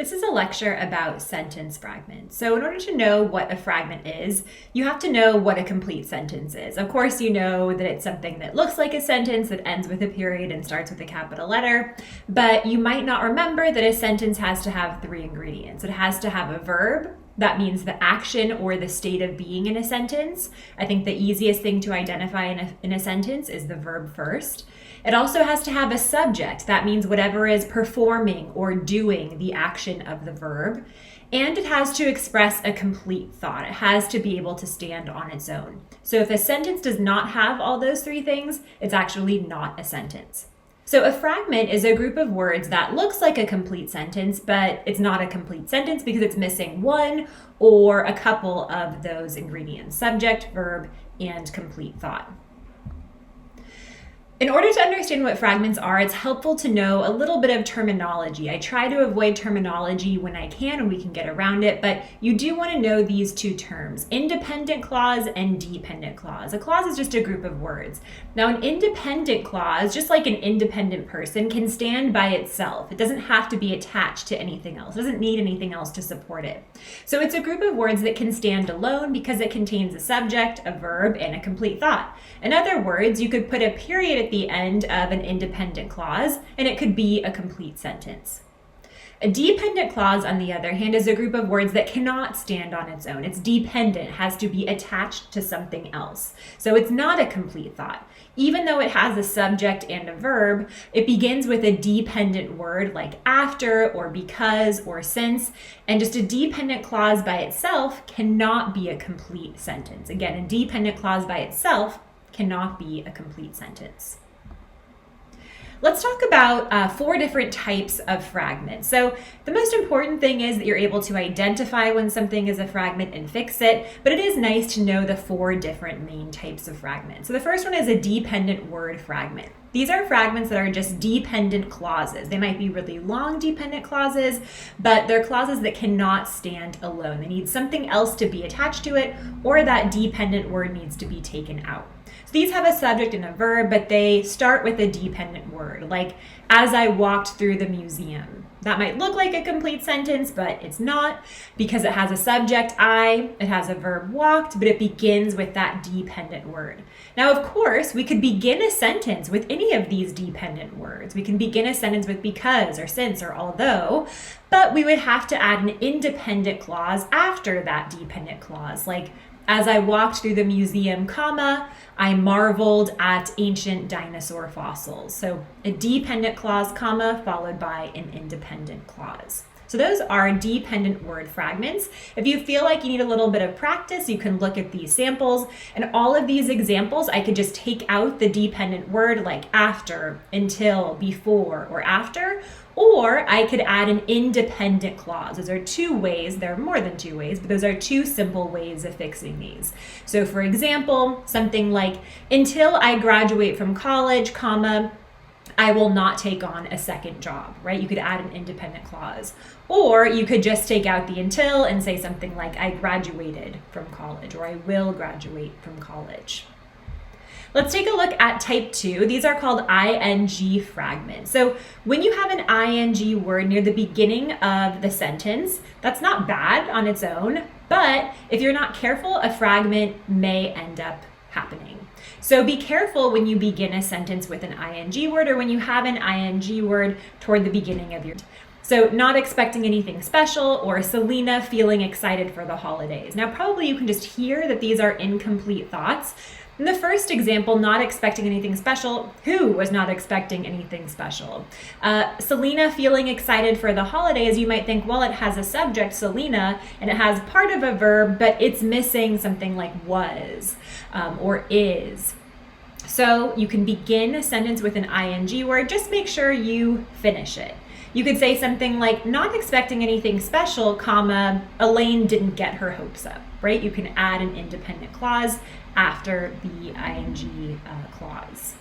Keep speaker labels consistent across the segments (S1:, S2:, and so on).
S1: This is a lecture about sentence fragments. So in order to know what a fragment is, you have to know what a complete sentence is. Of course, you know that it's something that looks like a sentence that ends with a period and starts with a capital letter, but you might not remember that a sentence has to have three ingredients. It has to have a verb. That means the action or the state of being in a sentence. I think the easiest thing to identify in a sentence is the verb first. It also has to have a subject. That means whatever is performing or doing the action of the verb. And it has to express a complete thought. It has to be able to stand on its own. So if a sentence does not have all those three things, it's actually not a sentence. So a fragment is a group of words that looks like a complete sentence, but it's not a complete sentence because it's missing one or a couple of those ingredients: subject, verb, and complete thought. In order to understand what fragments are, it's helpful to know a little bit of terminology. I try to avoid terminology when I can and we can get around it, but you do want to know these two terms: independent clause and dependent clause. A clause is just a group of words. Now, an independent clause, just like an independent person, can stand by itself. It doesn't have to be attached to anything else. It doesn't need anything else to support it. So it's a group of words that can stand alone because it contains a subject, a verb, and a complete thought. In other words, you could put a period at the end of an independent clause, and it could be a complete sentence. A dependent clause, on the other hand, is a group of words that cannot stand on its own. It's dependent, has to be attached to something else. So it's not a complete thought. Even though it has a subject and a verb, it begins with a dependent word like after or because or since, and just a dependent clause by itself cannot be a complete sentence. Again, a dependent clause by itself cannot be a complete sentence. Let's talk about 4 different types of fragments. So the most important thing is that you're able to identify when something is a fragment and fix it, but it is nice to know the 4 different main types of fragments. So the first one is a dependent word fragment. These are fragments that are just dependent clauses. They might be really long dependent clauses, but they're clauses that cannot stand alone. They need something else to be attached to it, or that dependent word needs to be taken out. These have a subject and a verb, but they start with a dependent word, like as I walked through the museum. That might look like a complete sentence, but it's not, because it has a subject, I, it has a verb, walked, but it begins with that dependent word. Now, of course, we could begin a sentence with any of these dependent words. We can begin a sentence with because or since or although, but we would have to add an independent clause after that dependent clause, like as I walked through the museum, comma, I marveled at ancient dinosaur fossils. So a dependent clause, comma, followed by an independent clause. So those are dependent word fragments. If you feel like you need a little bit of practice, you can look at these samples. And all of these examples, I could just take out the dependent word like after, until, before, or after, or I could add an independent clause. Those are 2 ways. There are more than 2 ways, but those are 2 simple ways of fixing these. So for example, something like, until I graduate from college, comma, I will not take on a second job, right? You could add an independent clause. Or you could just take out the until and say something like, I graduated from college, or I will graduate from college. Let's take a look at type 2. These are called ing fragments. So when you have an ing word near the beginning of the sentence, that's not bad on its own, but if you're not careful, a fragment may end up happening. So be careful when you begin a sentence with an ing word or when you have an ing word toward the beginning of your. So not expecting anything special, or Selena feeling excited for the holidays. Now probably you can just hear that these are incomplete thoughts. In the first example, not expecting anything special, who was not expecting anything special? Selena feeling excited for the holidays, you might think, well, it has a subject, Selena, and it has part of a verb, but it's missing something like was or is. So you can begin a sentence with an ing word, just make sure you finish it. You could say something like, not expecting anything special, comma, Elaine didn't get her hopes up, right? You can add an independent clause after the ing clause.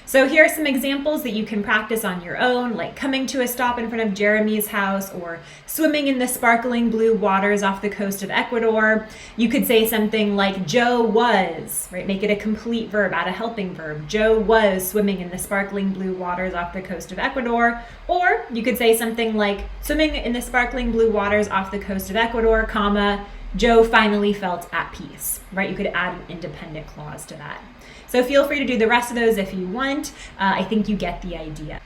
S1: So here are some examples that you can practice on your own, like coming to a stop in front of Jeremy's house or swimming in the sparkling blue waters off the coast of Ecuador. You could say something like Joe was, right? Make it a complete verb, add a helping verb. Joe was swimming in the sparkling blue waters off the coast of Ecuador. Or you could say something like swimming in the sparkling blue waters off the coast of Ecuador, comma, Joe finally felt at peace, right? You could add an independent clause to that. So feel free to do the rest of those if you want. I think you get the idea.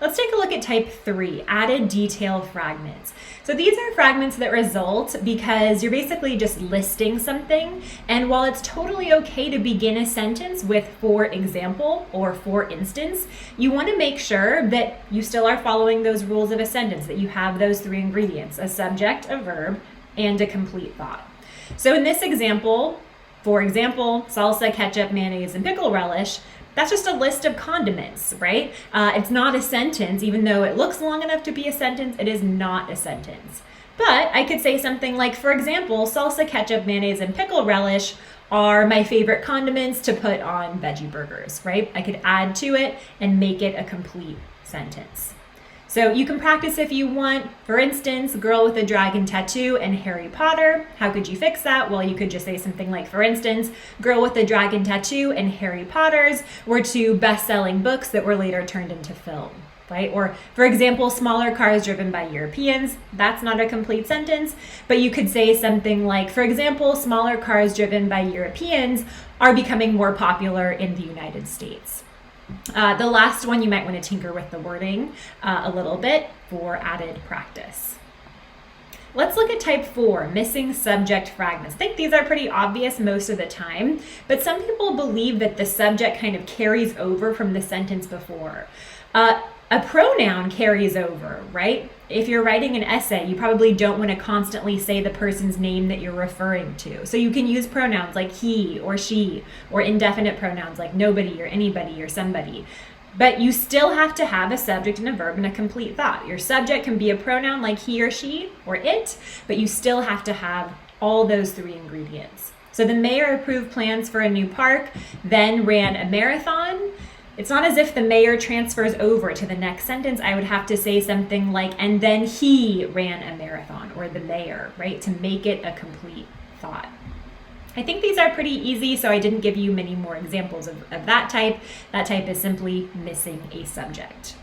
S1: Let's take a look at type 3, added detail fragments. So these are fragments that result because you're basically just listing something. And while it's totally okay to begin a sentence with for example or for instance, you want to make sure that you still are following those rules of a sentence, that you have those 3 ingredients, a subject, a verb, and a complete thought. So in this example, for example, salsa, ketchup, mayonnaise, and pickle relish, that's just a list of condiments, right? It's not a sentence. Even though it looks long enough to be a sentence, it is not a sentence. But I could say something like, for example, salsa, ketchup, mayonnaise, and pickle relish are my favorite condiments to put on veggie burgers, right? I could add to it and make it a complete sentence. So you can practice if you want. For instance, girl with a dragon tattoo and Harry Potter. How could you fix that? Well, you could just say something like, for instance, girl with a dragon tattoo and Harry Potters were 2 best-selling books that were later turned into film, right? Or for example, smaller cars driven by Europeans. That's not a complete sentence, but you could say something like, for example, smaller cars driven by Europeans are becoming more popular in the United States. The last one, you might want to tinker with the wording a little bit for added practice. Let's look at type 4, missing subject fragments. I think these are pretty obvious most of the time, but some people believe that the subject kind of carries over from the sentence before. A pronoun carries over, right? If you're writing an essay, you probably don't want to constantly say the person's name that you're referring to. So you can use pronouns like he or she, or indefinite pronouns like nobody or anybody or somebody. But you still have to have a subject and a verb and a complete thought. Your subject can be a pronoun like he or she or it, but you still have to have all those 3 ingredients. So the mayor approved plans for a new park, then ran a marathon. It's not as if the mayor transfers over to the next sentence. I would have to say something like, and then he ran a marathon, or the mayor, right? To make it a complete thought. I think these are pretty easy, so I didn't give you many more examples of that type. That type is simply missing a subject.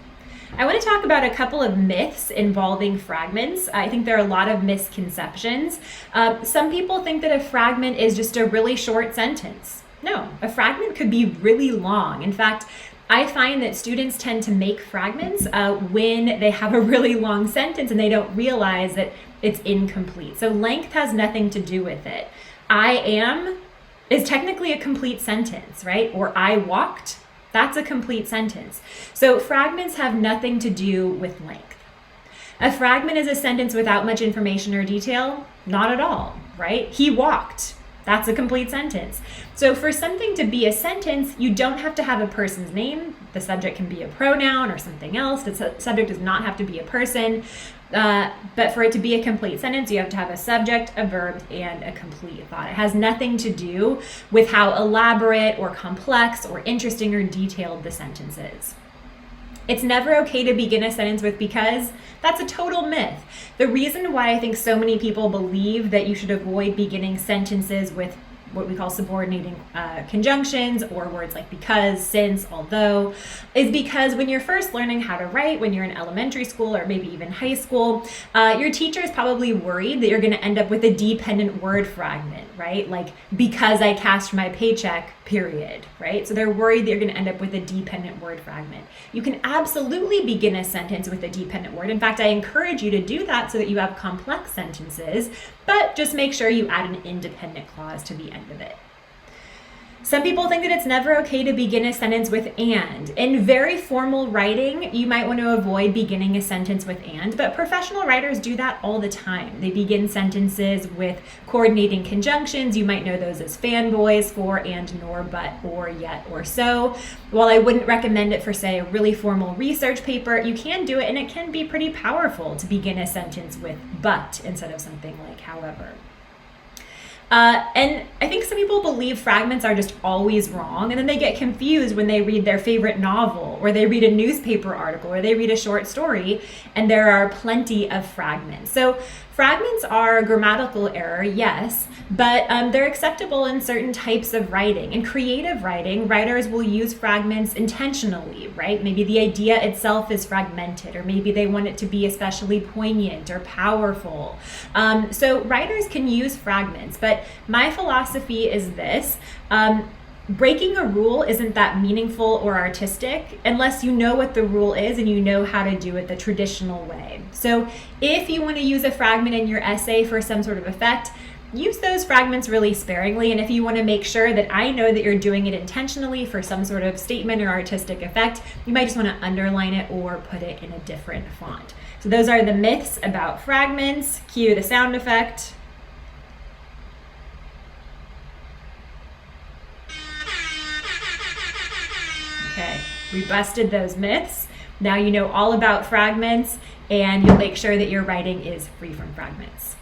S1: I want to talk about a couple of myths involving fragments. I think there are a lot of misconceptions. Some people think that a fragment is just a really short sentence. No, a fragment could be really long. In fact, I find that students tend to make fragments when they have a really long sentence and they don't realize that it's incomplete. So length has nothing to do with it. I am is technically a complete sentence, right? Or I walked, that's a complete sentence. So fragments have nothing to do with length. A fragment is a sentence without much information or detail? Not at all, right? He walked. That's a complete sentence. So for something to be a sentence, you don't have to have a person's name. The subject can be a pronoun or something else. The subject does not have to be a person. But for it to be a complete sentence, you have to have a subject, a verb, and a complete thought. It has nothing to do with how elaborate or complex or interesting or detailed the sentence is. It's never okay to begin a sentence with because. That's a total myth. The reason why I think so many people believe that you should avoid beginning sentences with what we call subordinating conjunctions or words like because, since, although, is because when you're first learning how to write, when you're in elementary school or maybe even high school, your teacher is probably worried that you're going to end up with a dependent word fragment, right? Like, because I cashed my paycheck, period, right? So they're worried that you're going to end up with a dependent word fragment. You can absolutely begin a sentence with a dependent word. In fact, I encourage you to do that so that you have complex sentences, but just make sure you add an independent clause to the end of it. Some people think that it's never okay to begin a sentence with and. In very formal writing, you might want to avoid beginning a sentence with and, but professional writers do that all the time. They begin sentences with coordinating conjunctions. You might know those as fanboys, for, and, nor, but, or, yet, or so. While I wouldn't recommend it for, say, a really formal research paper, you can do it, and it can be pretty powerful to begin a sentence with but instead of something like however. And I think some people believe fragments are just always wrong, and then they get confused when they read their favorite novel, or they read a newspaper article, or they read a short story, and there are plenty of fragments. So fragments are a grammatical error, yes, but they're acceptable in certain types of writing. In creative writing, writers will use fragments intentionally, right? Maybe the idea itself is fragmented, or maybe they want it to be especially poignant or powerful. So writers can use fragments, but my philosophy is this. Breaking a rule isn't that meaningful or artistic unless you know what the rule is and you know how to do it the traditional way. So if you want to use a fragment in your essay for some sort of effect, use those fragments really sparingly. And if you want to make sure that I know that you're doing it intentionally for some sort of statement or artistic effect, you might just want to underline it or put it in a different font. So those are the myths about fragments. Cue the sound effect. Okay, we busted those myths. Now you know all about fragments, and you'll make sure that your writing is free from fragments.